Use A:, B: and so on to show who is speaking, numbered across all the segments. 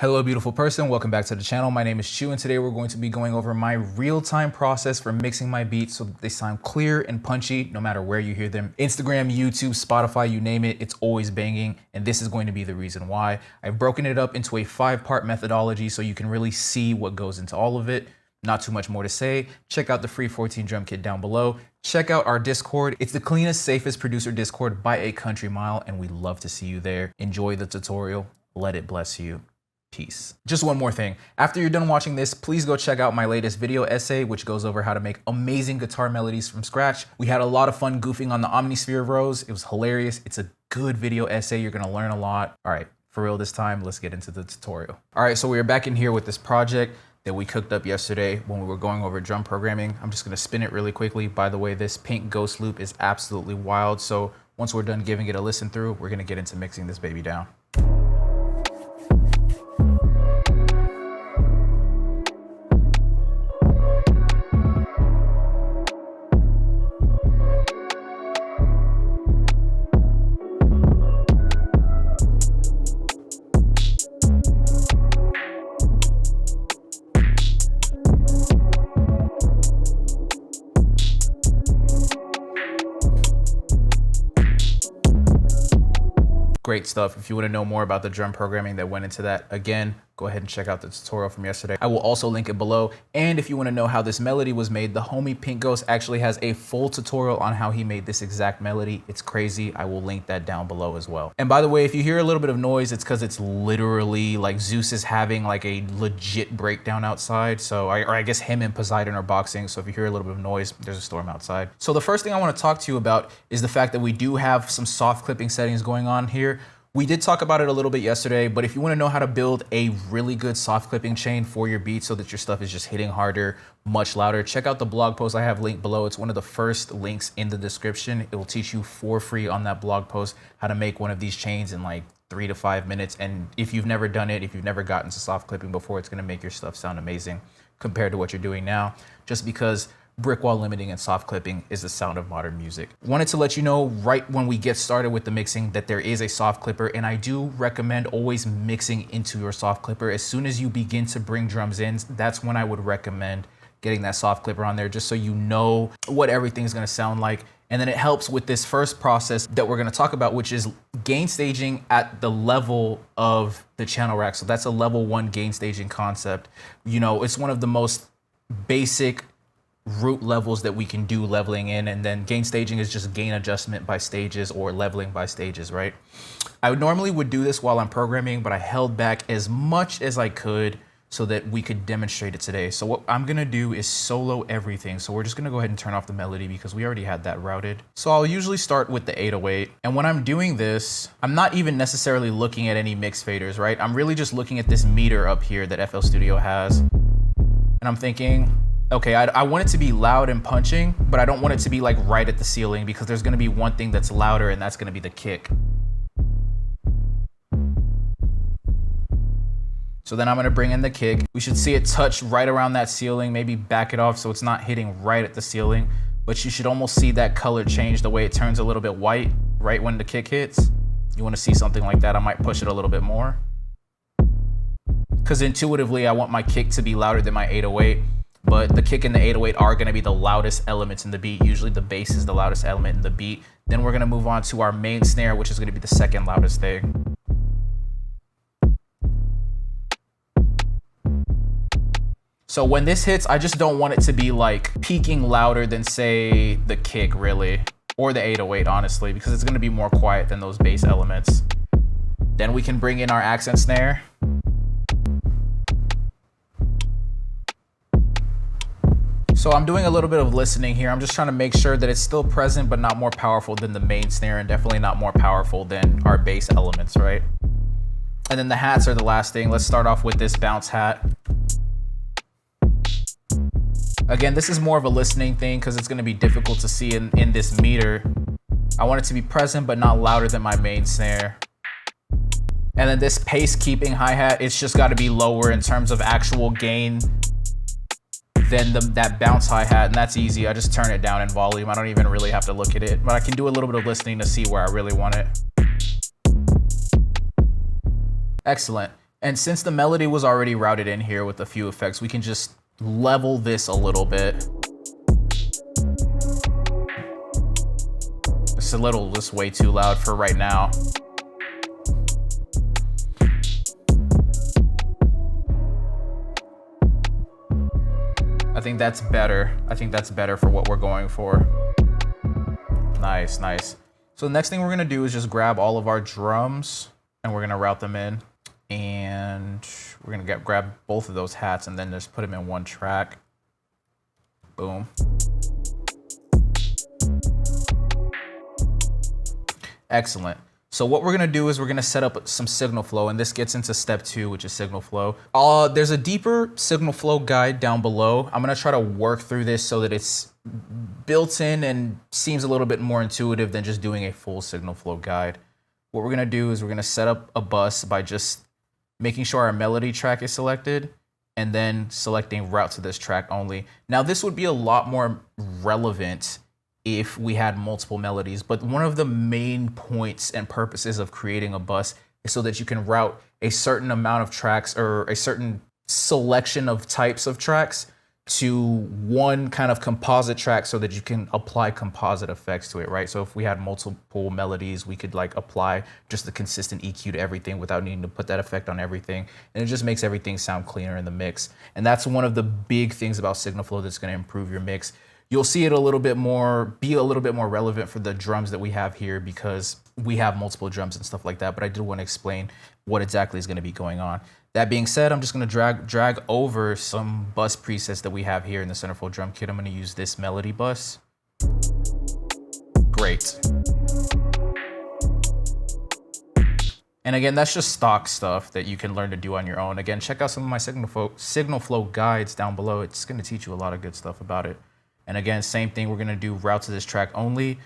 A: Hello beautiful person, welcome back to the channel. My name is Chu and today we're going to be going over my real-time process for mixing my beats so that they sound clear and punchy no matter where you hear them. Instagram, YouTube, Spotify, you name it, it's always banging, and this is going to be the reason why. I've broken it up into a 5-part methodology so you can really see what goes into all of it. Not too much more to say. Check out the free 14 drum kit down below. Check out our Discord. It's the cleanest, safest producer Discord by a country mile, and we'd love to see you there. Enjoy the tutorial. Let it bless you. Peace. Just one more thing. After you're done watching this, please go check out my latest video essay, which goes over how to make amazing guitar melodies from scratch. We had a lot of fun goofing on the omnisphere of rows. It was hilarious. It's a good video essay. You're gonna learn a lot. All right, for real this time, let's get into the tutorial. All right, so we are back in here with this project that we cooked up yesterday when we were going over drum programming. I'm just gonna spin it really quickly. By the way, this pink ghost loop is absolutely wild. So once we're done giving it a listen through, we're gonna get into mixing this baby down. Great stuff. If you want to know more about the drum programming that went into that, again, go ahead and check out the tutorial from yesterday. I will also link it below. And if you want to know how this melody was made, the homie Pink Ghost actually has a full tutorial on how he made this exact melody. It's crazy. I will link that down below as well. And by the way, if you hear a little bit of noise, it's because it's literally like Zeus is having like a legit breakdown outside. So, or I guess him and Poseidon are boxing. So if you hear a little bit of noise, there's a storm outside. So the first thing I want to talk to you about is the fact that we do have some soft clipping settings going on here. We did talk about it a little bit yesterday, but if you want to know how to build a really good soft clipping chain for your beats so that your stuff is just hitting harder, much louder, check out the blog post I have linked below. It's one of the first links in the description. It will teach you for free on that blog post how to make one of these chains in like 3 to 5 minutes. And if you've never done it, if you've never gotten to soft clipping before, it's going to make your stuff sound amazing compared to what you're doing now, just because brick wall limiting and soft clipping is the sound of modern music. Wanted to let you know right when we get started with the mixing that there is a soft clipper, and I do recommend always mixing into your soft clipper. As soon as you begin to bring drums in, that's when I would recommend getting that soft clipper on there, just so you know what everything's gonna sound like. And then it helps with this first process that we're gonna talk about, which is gain staging at the level of the channel rack. So that's a level 1 gain staging concept. You know, it's one of the most basic root levels that we can do leveling in, and then gain staging is just gain adjustment by stages or leveling by stages, right? I normally would do this while I'm programming, but I held back as much as I could so that we could demonstrate it today. So what I'm gonna do is solo everything. So we're just gonna go ahead and turn off the melody because we already had that routed. So I'll usually start with the 808. And when I'm doing this, I'm not even necessarily looking at any mix faders, right? I'm really just looking at this meter up here that FL Studio has. And I'm thinking, okay, I want it to be loud and punching, but I don't want it to be like right at the ceiling because there's gonna be one thing that's louder, and that's gonna be the kick. So then I'm gonna bring in the kick. We should see it touch right around that ceiling, maybe back it off so it's not hitting right at the ceiling, but you should almost see that color change, the way it turns a little bit white right when the kick hits. You wanna see something like that. I might push it a little bit more, because intuitively I want my kick to be louder than my 808. But the kick and the 808 are gonna be the loudest elements in the beat. Usually the bass is the loudest element in the beat. Then we're gonna move on to our main snare, which is gonna be the second loudest thing. So when this hits, I just don't want it to be like peaking louder than say the kick really, or the 808 honestly, because it's gonna be more quiet than those bass elements. Then we can bring in our accent snare. So I'm doing a little bit of listening here. I'm just trying to make sure that it's still present, but not more powerful than the main snare, and definitely not more powerful than our bass elements, right? And then the hats are the last thing. Let's start off with this bounce hat. Again, this is more of a listening thing because it's gonna be difficult to see in this meter. I want it to be present, but not louder than my main snare. And then this pace keeping hi-hat, it's just gotta be lower in terms of actual gain than that bounce hi-hat, and that's easy. I just turn it down in volume. I don't even really have to look at it, but I can do a little bit of listening to see where I really want it. Excellent. And since the melody was already routed in here with a few effects, we can just level this a little bit. It's a little just way too loud for right now. I think that's better. I think that's better for what we're going for. Nice, nice. So the next thing we're gonna do is just grab all of our drums and we're gonna route them in. And we're gonna grab both of those hats and then just put them in one track. Boom. Excellent. So what we're gonna do is we're gonna set up some signal flow, and this gets into step 2, which is signal flow. There's a deeper signal flow guide down below. I'm gonna try to work through this so that it's built in and seems a little bit more intuitive than just doing a full signal flow guide. What we're gonna do is we're gonna set up a bus by just making sure our melody track is selected and then selecting route to this track only. Now this would be a lot more relevant if we had multiple melodies, but one of the main points and purposes of creating a bus is so that you can route a certain amount of tracks or a certain selection of types of tracks to one kind of composite track so that you can apply composite effects to it, right? So if we had multiple melodies, we could like apply just the consistent EQ to everything without needing to put that effect on everything. And it just makes everything sound cleaner in the mix. And that's one of the big things about signal flow that's gonna improve your mix. You'll see it be a little bit more relevant for the drums that we have here because we have multiple drums and stuff like that, but I did want to explain what exactly is going to be going on. That being said, I'm just going to drag over some bus presets that we have here in the Centerfold drum kit. I'm going to use this melody bus. Great. And again, that's just stock stuff that you can learn to do on your own. Again, check out some of my signal flow guides down below. It's going to teach you a lot of good stuff about it. And again, same thing, we're gonna do route to this track only.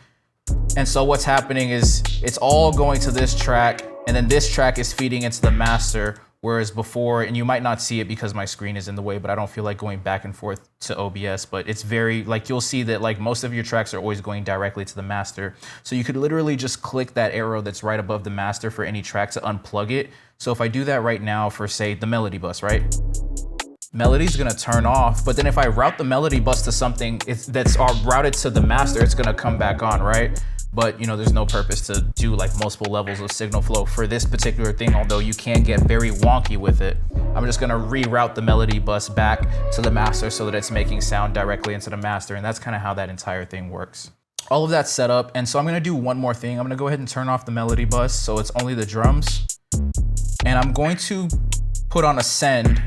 A: And so what's happening is it's all going to this track and then this track is feeding into the master. Whereas before, and you might not see it because my screen is in the way, but I don't feel like going back and forth to OBS, but it's very, like you'll see that like most of your tracks are always going directly to the master. So you could literally just click that arrow that's right above the master for any track to unplug it. So if I do that right now for say the melody bus, right? Melody's gonna turn off, but then if I route the melody bus to something that's routed to the master, it's gonna come back on, right? But you know, there's no purpose to do like multiple levels of signal flow for this particular thing, although you can get very wonky with it. I'm just gonna reroute the melody bus back to the master so that it's making sound directly into the master, and that's kind of how that entire thing works. All of that's set up, and so I'm gonna do one more thing. I'm gonna go ahead and turn off the melody bus so it's only the drums, and I'm going to put on a send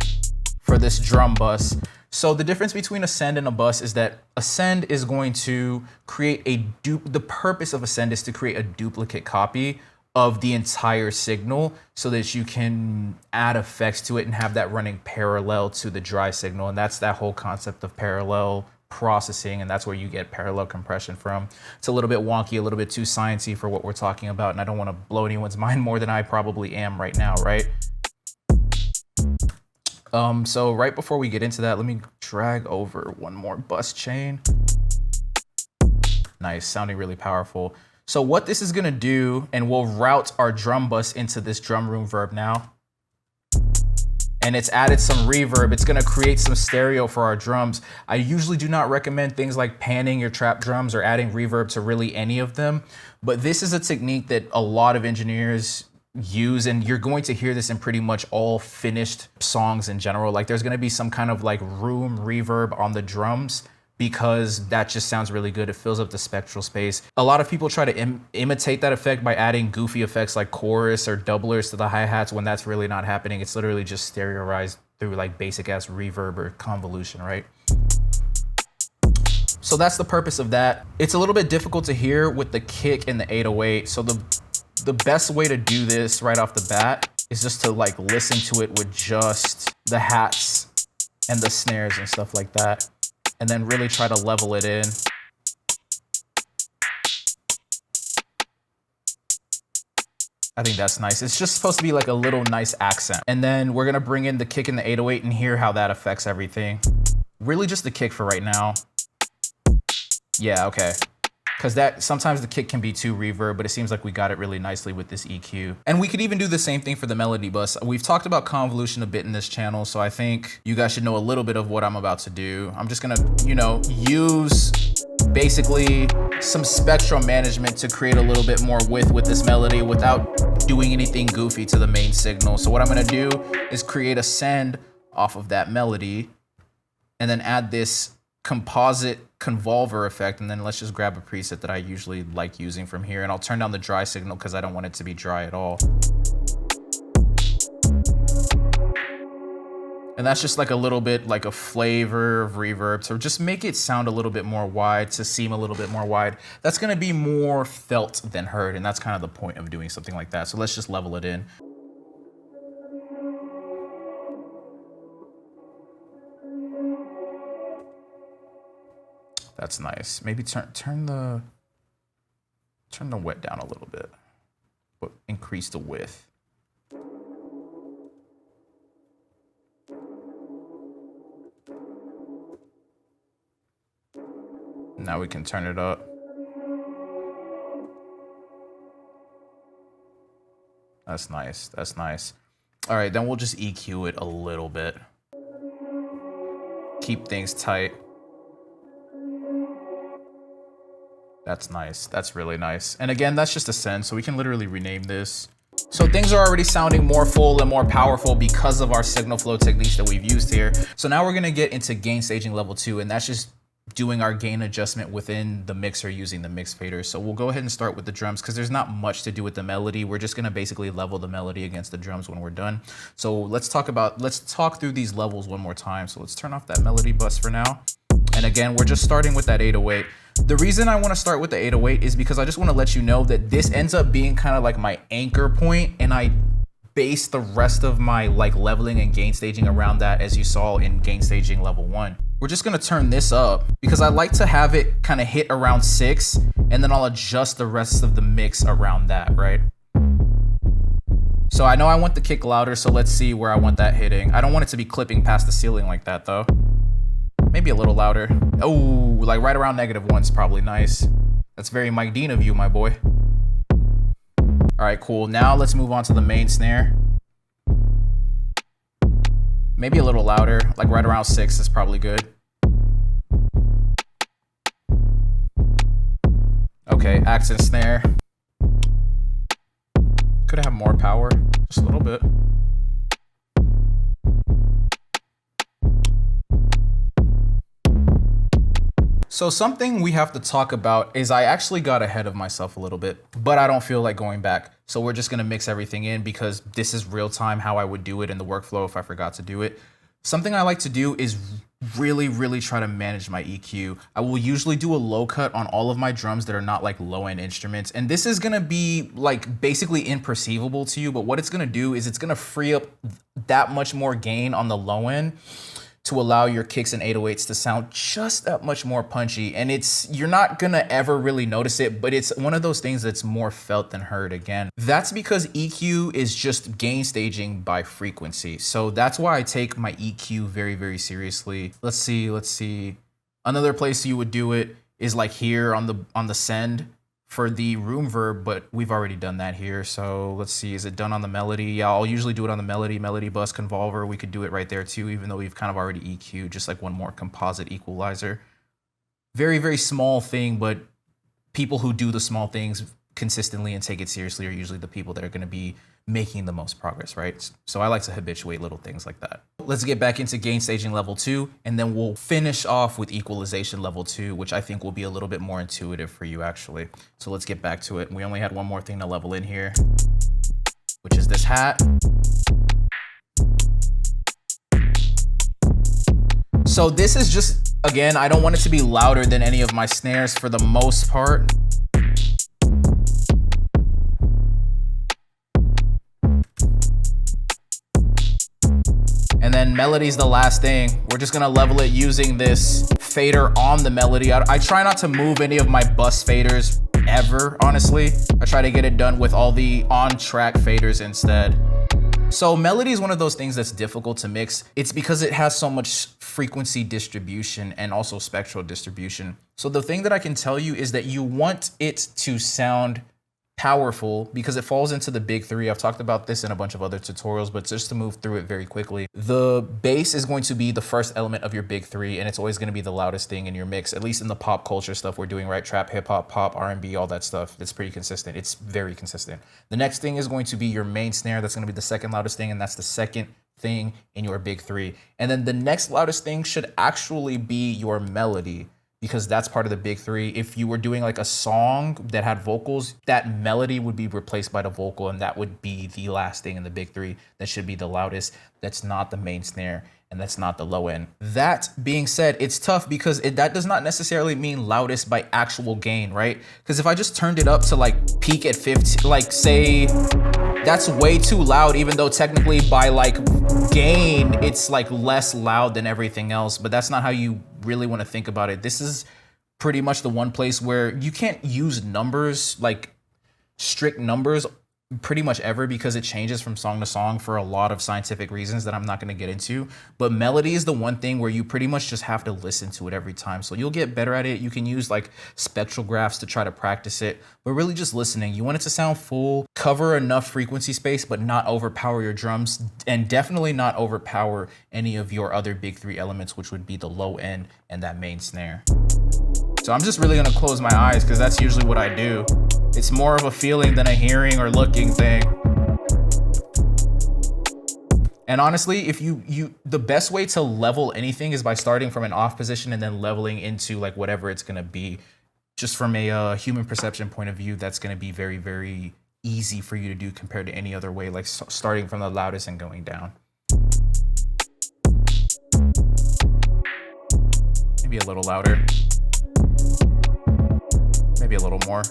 A: for this drum bus. So the difference between a send and a bus is that a send is going to create the purpose of a send is to create a duplicate copy of the entire signal so that you can add effects to it and have that running parallel to the dry signal. And that's that whole concept of parallel processing, and that's where you get parallel compression from. It's a little bit wonky, a little bit too sciencey for what we're talking about, and I don't want to blow anyone's mind more than I probably am right now, right? So right before we get into that, let me drag over one more bus chain. Nice, sounding really powerful. So what this is gonna do, and we'll route our drum bus into this drum room verb now. And it's added some reverb. It's gonna create some stereo for our drums. I usually do not recommend things like panning your trap drums or adding reverb to really any of them. But this is a technique that a lot of engineers use, and you're going to hear this in pretty much all finished songs in general. Like there's gonna be some kind of like room reverb on the drums because that just sounds really good. It fills up the spectral space. A lot of people try to imitate that effect by adding goofy effects like chorus or doublers to the hi-hats when that's really not happening. It's literally just stereoized through like basic ass reverb or convolution, right? So that's the purpose of that. It's a little bit difficult to hear with the kick and the 808. So the best way to do this right off the bat is just to like listen to it with just the hats and the snares and stuff like that, and then really try to level it in. I think that's nice. It's just supposed to be like a little nice accent. And then we're gonna bring in the kick and the 808 and hear how that affects everything. Really just the kick for right now. Yeah, okay. because that sometimes the kick can be too reverb, but it seems like we got it really nicely with this EQ. And we could even do the same thing for the melody bus. We've talked about convolution a bit in this channel, so I think you guys should know a little bit of what I'm about to do. I'm just gonna, you know, use basically some spectrum management to create a little bit more width with this melody without doing anything goofy to the main signal. So what I'm gonna do is create a send off of that melody and then add this composite convolver effect, and then let's just grab a preset that I usually like using from here, and I'll turn down the dry signal because I don't want it to be dry at all. And that's just like a little bit like a flavor of reverb to just make it sound a little bit more wide, to seem a little bit more wide. That's gonna be more felt than heard, and that's kind of the point of doing something like that. So let's just level it in. That's nice. Maybe turn the wet down a little bit, but increase the width. Now we can turn it up. That's nice. That's nice. All right, then we'll just EQ it a little bit. Keep things tight. That's nice. That's really nice. And again, that's just a send, so we can literally rename this. So things are already sounding more full and more powerful because of our signal flow techniques that we've used here. So now we're gonna get into gain staging level 2, and that's just doing our gain adjustment within the mixer using the mix fader. So we'll go ahead and start with the drums because there's not much to do with the melody. We're just gonna basically level the melody against the drums when we're done. So let's talk through these levels one more time. So let's turn off that melody bus for now. And again, we're just starting with that 808. The reason I want to start with the 808 is because I just want to let you know that this ends up being kind of like my anchor point, and I base the rest of my like leveling and gain staging around that, as you saw in gain staging level 1. We're just going to turn this up because I like to have it kind of hit around 6, and then I'll adjust the rest of the mix around that, right? So I know I want the kick louder, so let's see where I want that hitting. I don't want it to be clipping past the ceiling like that though. Maybe a little louder. Oh, like right around -1's probably nice. That's very Mike Dean of you, my boy. All right, cool. Now let's move on to the main snare. Maybe a little louder, like right around 6 is probably good. Okay, accent snare. Could have more power, just a little bit. So something we have to talk about is I actually got ahead of myself a little bit, but I don't feel like going back. So we're just gonna mix everything in because this is real time how I would do it in the workflow if I forgot to do it. Something I like to do is really try to manage my EQ. I will usually do a low cut on all of my drums that are not like low end instruments. And this is gonna be like basically imperceivable to you, but what it's gonna do is it's gonna free up that much more gain on the low end to allow your kicks and 808s to sound just that much more punchy. And you're not gonna ever really notice it, but it's one of those things that's more felt than heard again. That's because EQ is just gain staging by frequency. So that's why I take my EQ very seriously. Let's see. Another place you would do it is like here on the send for the room verb, but we've already done that here. So let's see, is it done on the melody? Yeah, I'll usually do it on the melody bus convolver. We could do it right there too, even though we've kind of already EQ'd, just like one more composite equalizer. Very small thing, but people who do the small things consistently and take it seriously are usually the people that are gonna be making the most progress, right? So I like to habituate little things like that. Let's get back into gain staging level 2, and then we'll finish off with equalization level 2, which I think will be a little bit more intuitive for you actually. So let's get back to it. We only had one more thing to level in here, which is this hat. So this is just, again, I don't want it to be louder than any of my snares for the most part. And then melody's the last thing. We're just gonna level it using this fader on the melody. I try not to move any of my bus faders ever, honestly. I try to get it done with all the on-track faders instead. So melody is one of those things that's difficult to mix. It's because it has so much frequency distribution and also spectral distribution. So the thing that I can tell you is that you want it to sound powerful because it falls into the big three. I've talked about this in a bunch of other tutorials, but just to move through it very quickly, the bass is going to be the first element of your big three, and it's always going to be the loudest thing in your mix, at least in the pop culture stuff we're doing, right? Trap, hip hop, pop, R&B, all that stuff. It's pretty consistent. It's very consistent. The next thing is going to be your main snare. That's going to be the second loudest thing, and that's the second thing in your big three. And then the next loudest thing should actually be your melody, because that's part of the big three. If you were doing like a song that had vocals, that melody would be replaced by the vocal, and that would be the last thing in the big three. That should be the loudest. That's not the main snare, and that's not the low end. That being said, it's tough because that does not necessarily mean loudest by actual gain, right? Because if I just turned it up to like peak at 15, like say, that's way too loud, even though technically by like gain, it's like less loud than everything else, but that's not how you really want to think about it. This is pretty much the one place where you can't use numbers, like strict numbers, pretty much ever, because it changes from song to song for a lot of scientific reasons that I'm not going to get into. But melody is the one thing where you pretty much just have to listen to it every time. So you'll get better at it. You can use like spectral graphs to try to practice it, but really just listening. You want it to sound full, cover enough frequency space, but not overpower your drums, and definitely not overpower any of your other big three elements, which would be the low end and that main snare. So I'm just really gonna close my eyes because that's usually what I do. It's more of a feeling than a hearing or looking thing. And honestly, if the best way to level anything is by starting from an off position and then leveling into like whatever it's gonna be. Just from a human perception point of view, that's gonna be very, very easy for you to do compared to any other way, like starting from the loudest and going down. Maybe a little louder. Maybe a little more.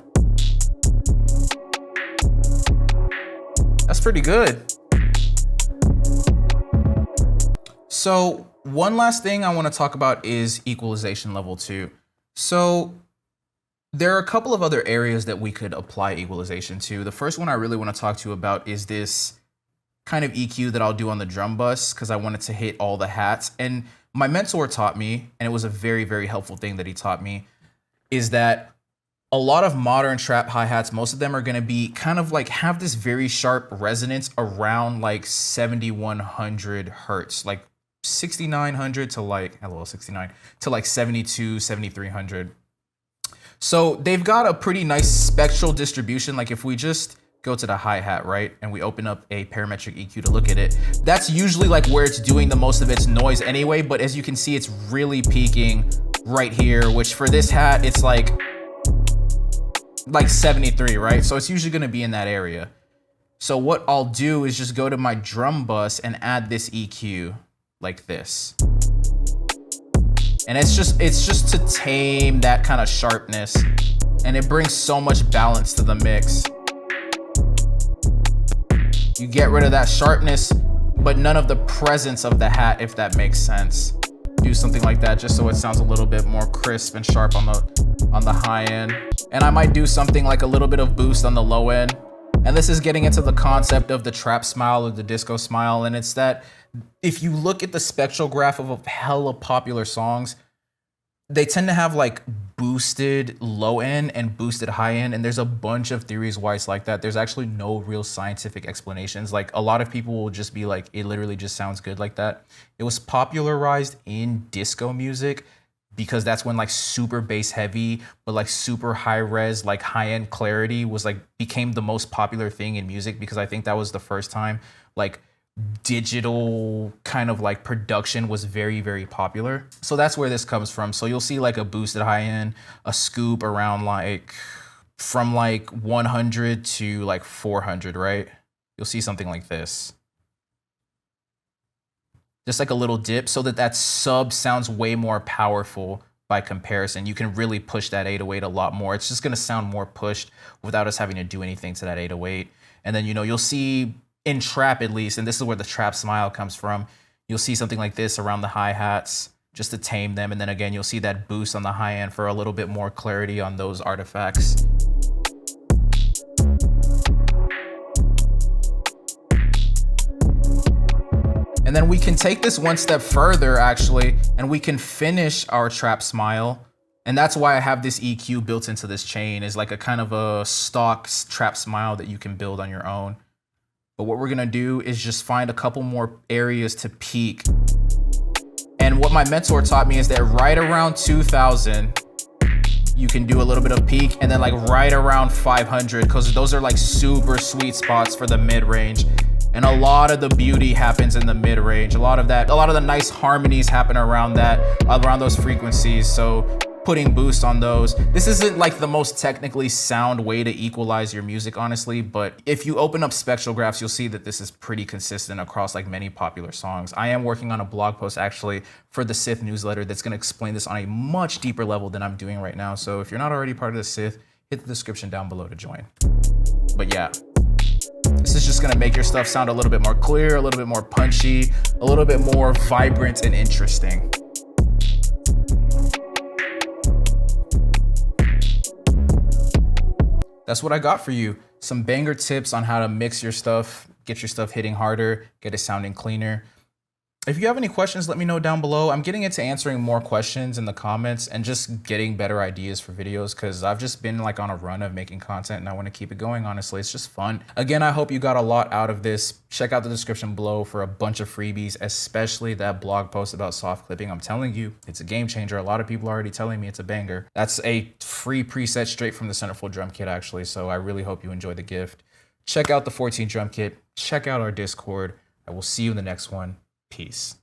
A: That's pretty good. So one last thing I want to talk about is equalization level 2. So there are a couple of other areas that we could apply equalization to. The first one I really want to talk to you about is this kind of EQ that I'll do on the drum bus, because I wanted to hit all the hats. And my mentor taught me, and it was a very, very helpful thing that he taught me, is that a lot of modern trap hi-hats, most of them are going to be kind of like have this very sharp resonance around like 7,100 hertz, like 6,900 to like, hello, 69 to like 72, 7,300. So they've got a pretty nice spectral distribution. Like if we just go to the hi-hat, right, and we open up a parametric EQ to look at it, that's usually like where it's doing the most of its noise anyway. But as you can see, it's really peaking right here, which for this hat, it's like 73, right? So it's usually going to be in that area. So what I'll do is just go to my drum bus and add this EQ like this. And it's just to tame that kind of sharpness, and it brings so much balance to the mix. You get rid of that sharpness, but none of the presence of the hat, if that makes sense. Do something like that just so it sounds a little bit more crisp and sharp on the high end. And I might do something like a little bit of boost on the low end. And this is getting into the concept of the trap smile or the disco smile. And it's that if you look at the spectral graph of a hella popular songs, they tend to have like boosted low end and boosted high end. And there's a bunch of theories why it's like that. There's actually no real scientific explanations. Like a lot of people will just be like, it literally just sounds good like that. It was popularized in disco music because that's when like super bass heavy, but like super high res, like high end clarity was like became the most popular thing in music, because I think that was the first time like digital kind of like production was very, very popular. So that's where this comes from. So you'll see like a boosted high end, a scoop around like from like 100 to like 400, right? You'll see something like this. Just like a little dip, so that sub sounds way more powerful by comparison. You can really push that 808 a lot more. It's just gonna sound more pushed without us having to do anything to that 808. And then, you'll see in trap at least, and this is where the trap smile comes from, you'll see something like this around the hi-hats just to tame them. And then again, you'll see that boost on the high end for a little bit more clarity on those artifacts. And then we can take this one step further actually, and we can finish our trap smile. And that's why I have this EQ built into this chain, is like a kind of a stock trap smile that you can build on your own. But what we're gonna do is just find a couple more areas to peak. And what my mentor taught me is that right around 2000, you can do a little bit of peak, and then like right around 500, because those are like super sweet spots for the mid-range. And a lot of the beauty happens in the mid-range. A lot of the nice harmonies happen around those frequencies. So putting boost on those. This isn't like the most technically sound way to equalize your music, honestly, but if you open up spectral graphs, you'll see that this is pretty consistent across like many popular songs. I am working on a blog post actually for the Sith newsletter that's gonna explain this on a much deeper level than I'm doing right now. So if you're not already part of the Sith, hit the description down below to join. But yeah, this is just gonna make your stuff sound a little bit more clear, a little bit more punchy, a little bit more vibrant and interesting. That's what I got for you. Some banger tips on how to mix your stuff, get your stuff hitting harder, get it sounding cleaner. If you have any questions, let me know down below. I'm getting into answering more questions in the comments and just getting better ideas for videos, because I've just been like on a run of making content and I want to keep it going, honestly. It's just fun. Again, I hope you got a lot out of this. Check out the description below for a bunch of freebies, especially that blog post about soft clipping. I'm telling you, it's a game changer. A lot of people are already telling me it's a banger. That's a free preset straight from the Centerfold drum kit, actually. So I really hope you enjoy the gift. Check out the 14 drum kit. Check out our Discord. I will see you in the next one. Peace.